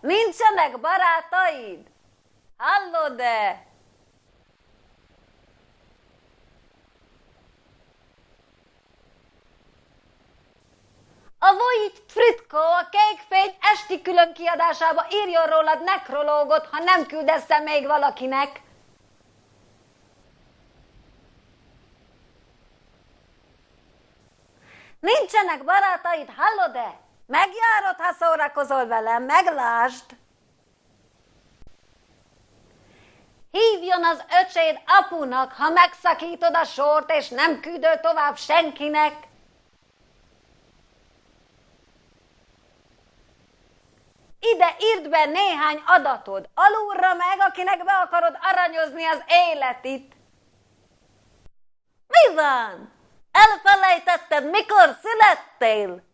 Nincsenek barátaid? Hallod-e? A Vojt Fritko a Kékfény esti külön kiadásába írjon rólad nekrológot, ha nem küldesz el még valakinek. Nincsenek barátaid, hallod-e? Megjárod, ha szórakozol velem, meglásd! Hívjon az öcséd apunak, ha megszakítod a sort, és nem küldöl tovább senkinek. Ide írd be néhány adatod, alulra meg, akinek be akarod aranyozni az életit. Mi van? Elfelejtetted, mikor születtél?